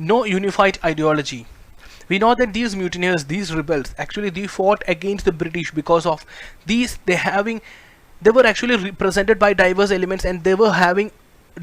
no unified ideology. We know that these mutineers, these rebels, actually they fought against the British because of these. They were actually represented by diverse elements, and they were having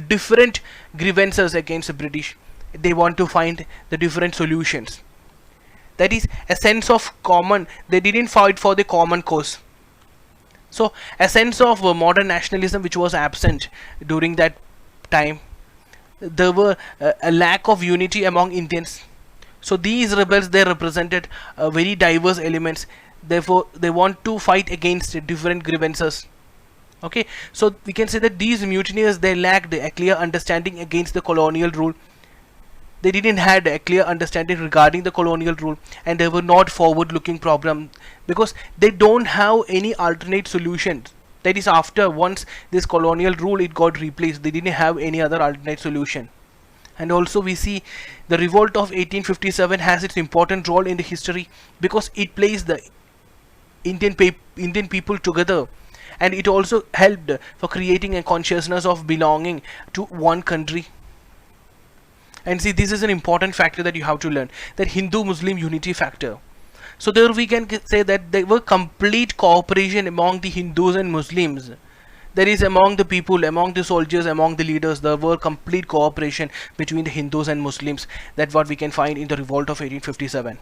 different grievances against the British. They want to find the different solutions. That is a sense of common. They didn't fight for the common cause. So a sense of modern nationalism which was absent during that time. There were a lack of unity among Indians. So these rebels, they represented very diverse elements. Therefore they want to fight against different grievances. Okay, so we can say that these mutineers, they lacked a clear understanding against the colonial rule. They didn't had a clear understanding regarding the colonial rule, and they were not forward looking problem, because they don't have any alternate solutions. That is, after once this colonial rule it got replaced, they didn't have any other alternate solution. And also we see the revolt of 1857 has its important role in the history, because it placed the Indian people together, and it also helped for creating a consciousness of belonging to one country. And see, this is an important factor that you have to learn, that Hindu-Muslim unity factor. So there we can say that there were complete cooperation among the Hindus and Muslims. That is, among the people, among the soldiers, among the leaders, there were complete cooperation between the Hindus and Muslims. That's what we can find in the revolt of 1857.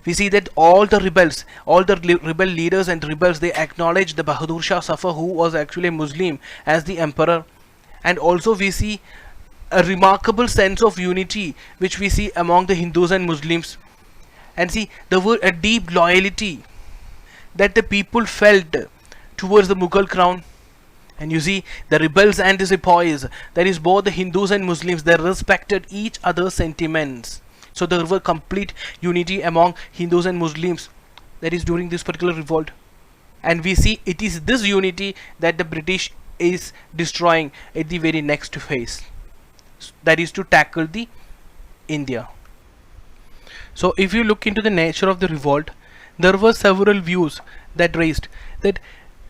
We see that all the rebels, all the rebel leaders and rebels, they acknowledged the Bahadur Shah Zafar, who was actually a Muslim, as the emperor. And also we see a remarkable sense of unity which we see among the Hindus and Muslims. And see, there were a deep loyalty that the people felt towards the Mughal crown. And you see, the rebels and the sepoys, that is both the Hindus and Muslims, they respected each other's sentiments. So there were complete unity among Hindus and Muslims, that is during this particular revolt. And we see it is this unity that the British is destroying at the very next phase, that is to tackle the India. So if you look into the nature of the revolt, there were several views that raised. That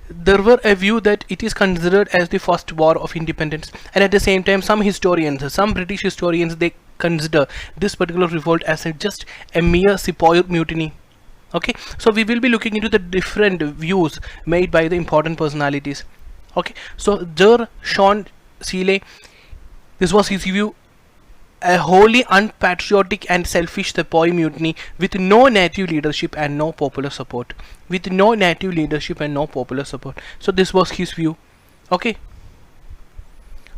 there were a view that it is considered as the first war of independence, and at the same time some historians, some British historians, they consider this particular revolt as just a mere sepoy mutiny. Okay, so we will be looking into the different views made by the important personalities. Okay, so Ger Sean Seeley, this was his view: a wholly unpatriotic and selfish sepoy mutiny with no native leadership and no popular support. With no native leadership and no popular support. So this was his view. Okay,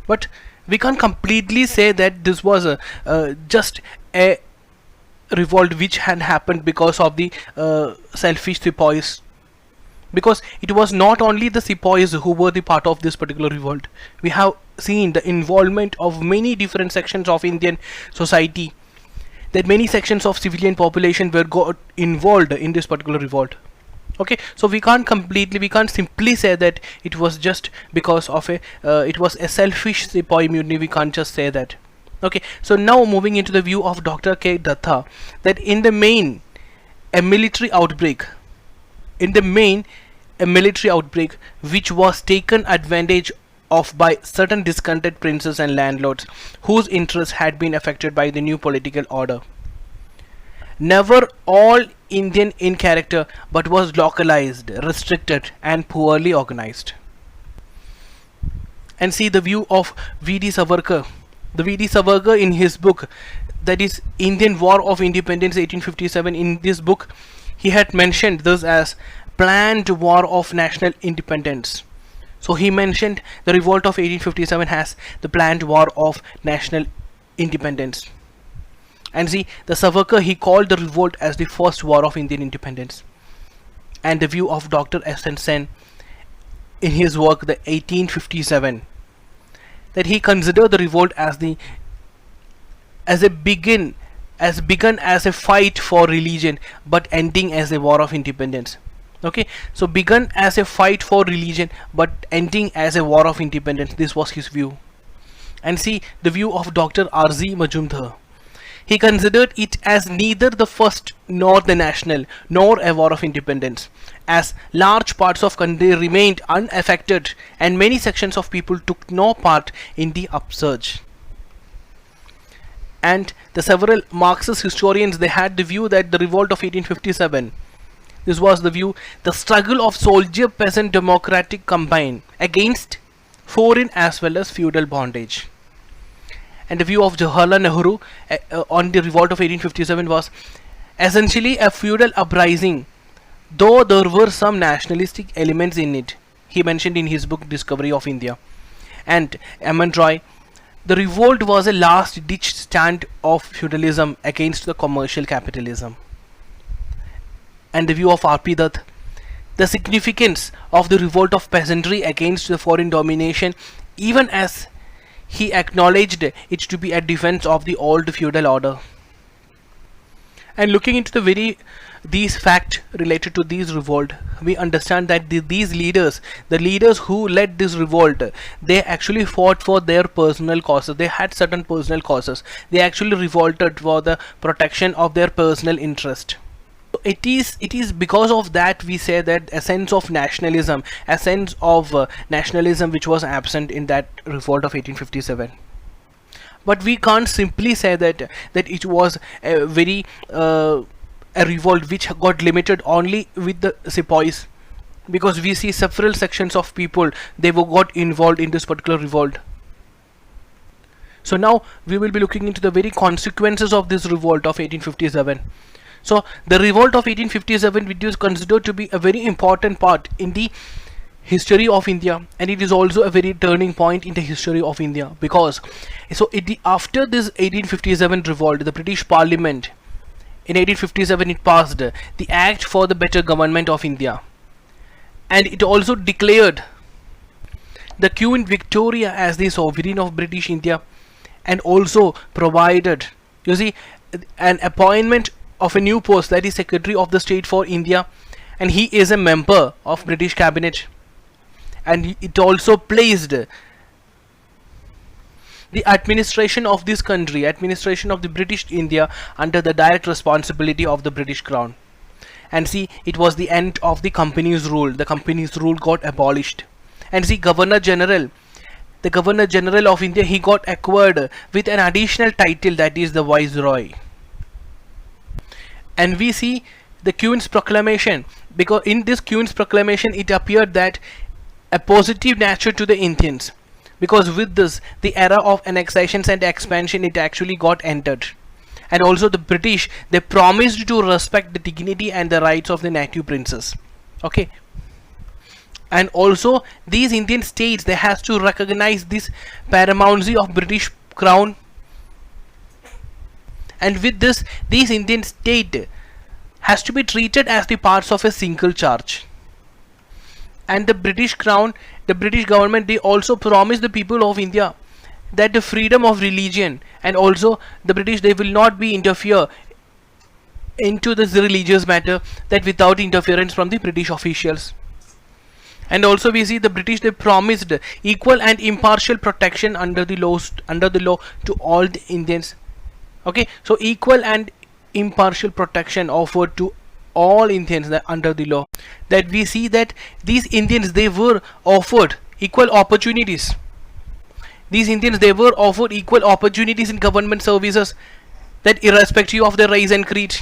but we can't completely say that this was just a revolt which had happened because of the selfish sepoys. Because it was not only the sepoys who were the part of this particular revolt. We have seen the involvement of many different sections of Indian society, that many sections of civilian population were got involved in this particular revolt. Okay, so we can't simply say that it was just because of it was a selfish sepoy mutiny. We can't just say that. Okay, so now moving into the view of Dr. K. Datta, that in the main a military outbreak which was taken advantage of by certain discontented princes and landlords whose interests had been affected by the new political order. Never all Indian in character, but was localized, restricted and poorly organized. And see the view of V.D. Savarkar. The V.D. Savarkar, in his book, that is Indian War of Independence 1857, in this book he had mentioned this as planned war of national independence. So he mentioned the revolt of 1857 as the planned war of national independence. And see, the Savarkar, he called the revolt as the first war of Indian independence. And the view of Dr. S.N. Sen in his work, the 1857, that he considered the revolt as begun as a fight for religion, but ending as a war of independence. Okay, so begun as a fight for religion, but ending as a war of independence. This was his view. And see the view of Dr. R.Z. Majumdar. He considered it as neither the first nor the national nor a war of independence, as large parts of country remained unaffected and many sections of people took no part in the upsurge. And the several Marxist historians, they had the view that the revolt of 1857, this was the view, the struggle of soldier peasant democratic combined against foreign as well as feudal bondage. And the view of Jawaharlal Nehru on the revolt of 1857 was essentially a feudal uprising, though there were some nationalistic elements in it. He mentioned in his book Discovery of India. And M.N. Roy, the revolt was a last ditch stand of feudalism against the commercial capitalism. And the view of R.P. Dutt, the significance of the revolt of peasantry against the foreign domination, even as he acknowledged it to be a defense of the old feudal order. And looking into these facts related to these revolt, we understand that these leaders, the leaders who led this revolt, they actually fought for their personal causes. They had certain personal causes. They actually revolted for the protection of their personal interest. It is because of that we say that a sense of nationalism, which was absent in that revolt of 1857. But we can't simply say that it was a very a revolt which got limited only with the sepoys, because we see several sections of people, they got involved in this particular revolt. So now we will be looking into the very consequences of this revolt of 1857. So the revolt of 1857, which is considered to be a very important part in the history of India, and it is also a very turning point in the history of India, because after this 1857 revolt, the British Parliament in 1857 it passed the Act for the Better Government of India, and it also declared the Queen Victoria as the sovereign of British India, and also provided, you see, an appointment of a new post, that is Secretary of the State for India, and he is a member of British Cabinet. And it also placed the administration of this country, administration of the British India, under the direct responsibility of the British Crown. And see, it was the end of the Company's rule. The Company's rule got abolished. And see, the Governor General of India, he got acquired with an additional title, that is the Viceroy. And we see the Queen's Proclamation, because in this Queen's Proclamation it appeared that a positive nature to the Indians, because with this the era of annexations and expansion, it actually got entered. And also the British, they promised to respect the dignity and the rights of the native princes. Okay. And also these Indian states, they has to recognize this paramountcy of British Crown. And with this, these Indian state has to be treated as the parts of a single charge. And the British Crown, the British government, they also promised the people of India that the freedom of religion, and also the British, they will not be interfere into this religious matter, that without interference from the British officials. And also we see the British, they promised equal and impartial protection under the law to all the Indians. Okay, so equal and impartial protection offered to all Indians under the law. That we see that these Indians, they were offered equal opportunities. These Indians, they were offered equal opportunities in government services, that irrespective of their race and creed.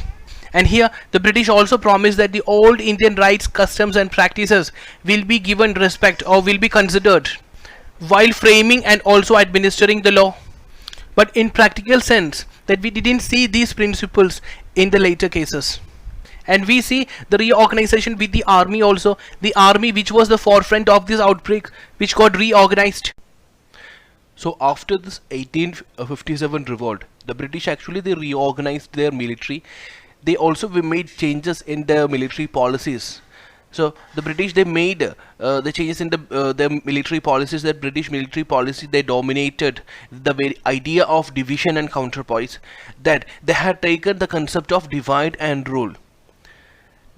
And here the British also promised that the old Indian rights, customs and practices will be given respect, or will be considered while framing and also administering the law. But in practical sense, that we didn't see these principles in the later cases. And we see the reorganization with the army also. The army, which was the forefront of this outbreak, which got reorganized. So after this 1857 revolt, the British actually, they reorganized their military. They also made changes in their military policies. So the British, they made the changes in their military policies. That British military policy, they dominated the very idea of division and counterpoise. That they had taken the concept of divide and rule.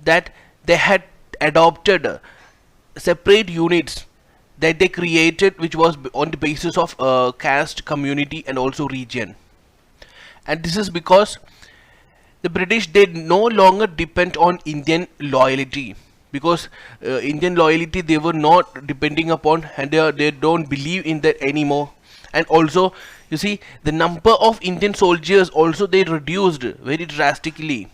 That they had adopted separate units that they created, which was on the basis of caste, community and also region. And this is because the British, they no longer depend on Indian loyalty, because Indian loyalty, they were not depending upon, and they don't believe in that anymore. And also You see, the number of Indian soldiers also they reduced very drastically,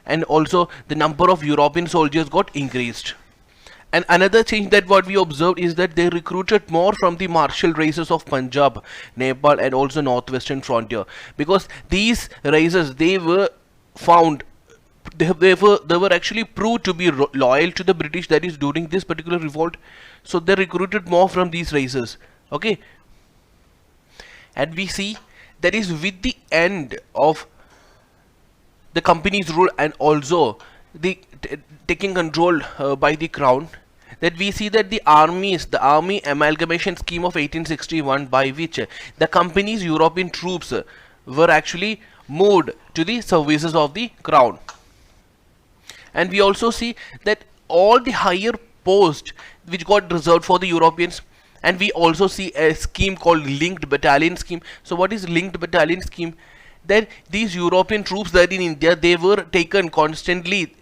and also the number of European soldiers got increased. And another change that what we observed is that they recruited more from the martial races of Punjab, Nepal, and also northwestern frontier, because these races they were found, they were actually proved to be loyal to the British, that is during this particular revolt. So they recruited more from these races. Okay, and we see that is with the end of the company's rule and also the taking control by the crown, that we see that the army amalgamation scheme of 1861, by which the company's European troops were actually moved to the services of the crown. And we also see that all the higher posts which got reserved for the Europeans, and we also see a scheme called linked battalion scheme. So what is linked battalion scheme? That these European troops that in India, they were taken constantly,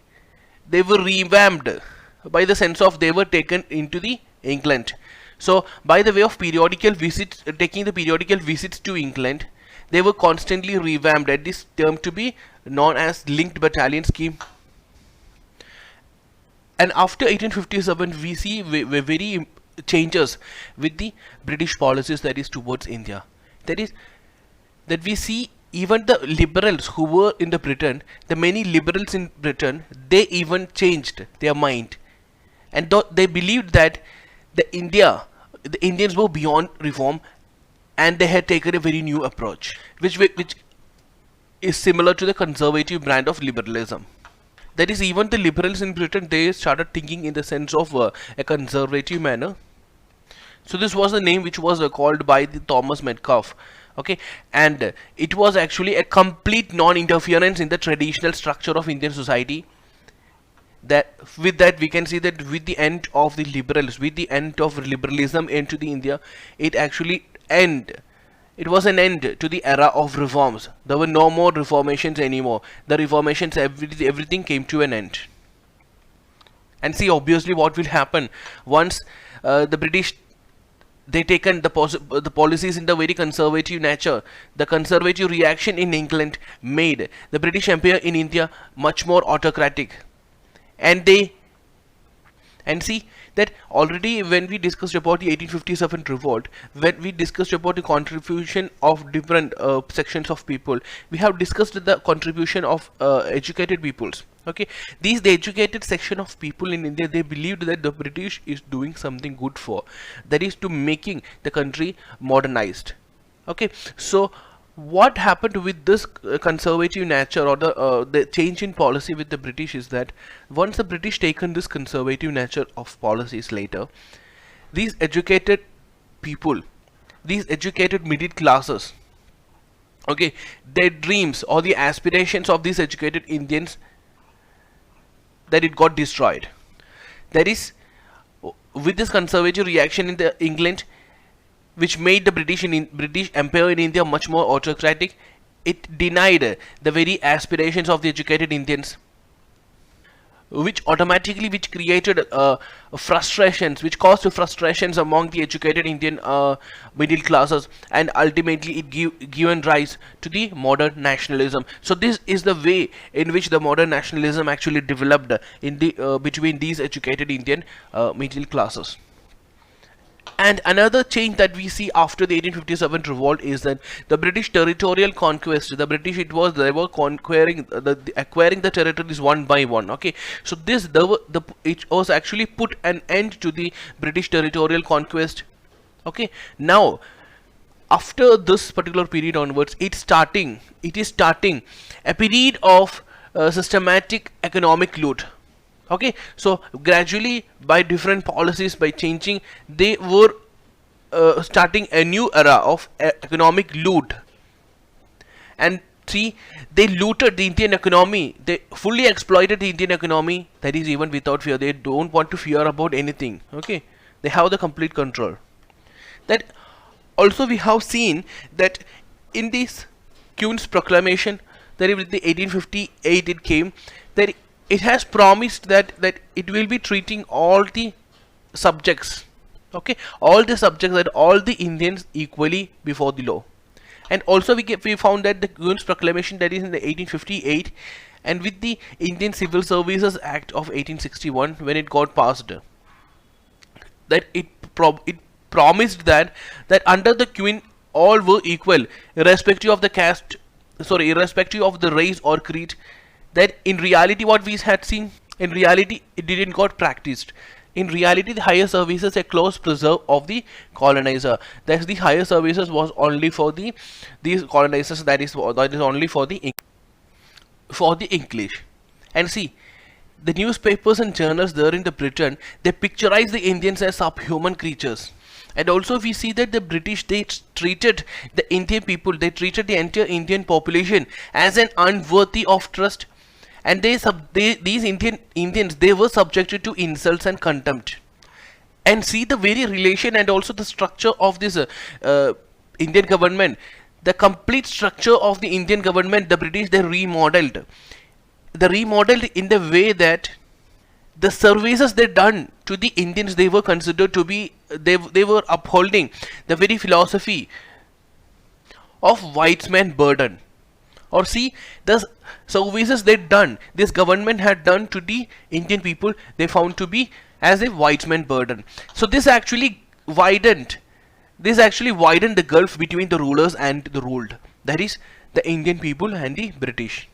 they were revamped by the sense of they were taken into the England. So by the way of periodical visits, taking the periodical visits to England, they were constantly revamped, at this term to be known as linked battalion scheme. And after 1857 we see very changes with the British policies, that is towards India. That is that we see even the liberals who were in the Britain, the many liberals in Britain, they even changed their mind, and they believed that the Indians were beyond reform, and they had taken a very new approach, which is similar to the conservative brand of liberalism. That is, even the liberals in Britain, they started thinking in the sense of a conservative manner. So this was the name which was called by the Thomas Metcalfe. Okay, and it was actually a complete non-interference in the traditional structure of Indian society. That with that we can see that with the end of the liberals, with the end of liberalism into the India, it actually it was an end to the era of reforms. There were no more reformations anymore. The reformations, everything came to an end. And see, obviously what will happen once the British, they taken the policies in the very conservative nature. The conservative reaction in England made the British Empire in India much more autocratic. And see that already when we discussed about the 1857 revolt, when we discussed about the contribution of different sections of people, we have discussed the contribution of educated peoples. Okay, the educated section of people in India, they believed that the British is doing something good for, that is to making the country modernized. Okay, so what happened with this conservative nature, or the change in policy with the British, is that once the British taken this conservative nature of policies later, these educated people, these educated middle classes, okay, their dreams or the aspirations of these educated Indians, that it got destroyed. That is, with this conservative reaction in the England, which made the British Empire in India much more autocratic, it denied the very aspirations of the educated Indians, which created frustrations, which caused frustrations among the educated Indian middle classes, and ultimately it given rise to the modern nationalism. So this is the way in which the modern nationalism actually developed in the between these educated Indian middle classes. And another change that we see after the 1857 revolt is that the British territorial conquest, the British, they were conquering, acquiring the territories one by one. Okay, so it was actually put an end to the British territorial conquest. Okay, now after this particular period onwards, it is starting a period of systematic economic loot. Okay, so gradually by different policies, by changing, they were starting a new era of economic loot. And see, they looted the Indian economy, they fully exploited the Indian economy, that is even without fear. They don't want to fear about anything. Okay, they have the complete control. That also we have seen that in this Queen's proclamation, that with the 1858 it came, that it has promised that it will be treating all the subjects, okay, all the subjects, that all the Indians equally before the law. And also we found that the Queen's Proclamation, that is in the 1858, and with the Indian Civil Services Act of 1861, when it got passed, that it promised that under the Queen all were equal, irrespective of the caste, sorry, irrespective of the race or creed. That in reality, what we had seen, in reality it didn't got practiced. In reality, the higher services a close preserve of the colonizer. That's the higher services was only for these colonizers. That is only for the English. And see, the newspapers and journals there in the Britain, they picturize the Indians as subhuman creatures. And also we see that the British, they treated the Indian people, they treated the entire Indian population as an unworthy of trust. And these Indians, they were subjected to insults and contempt. And see the very relation and also the structure of this Indian government. The complete structure of the Indian government, the British, they remodeled. They remodeled in the way that the services they done to the Indians, they were considered to be, they were upholding the very philosophy of white man burden. Or see, the services they done, this government had done to the Indian people, they found to be as a white man burden. So this actually widened the gulf between the rulers and the ruled, that is the Indian people and the British.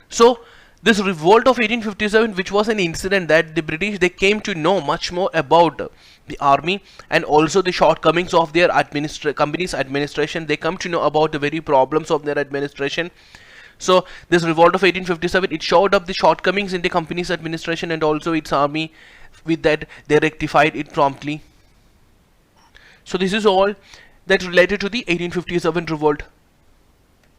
So this revolt of 1857, which was an incident that the British, they came to know much more about the army and also the shortcomings of their company's administration. They come to know about the very problems of their administration. So this revolt of 1857, it showed up the shortcomings in the company's administration and also its army. With that, they rectified it promptly. So this is all that related to the 1857 revolt.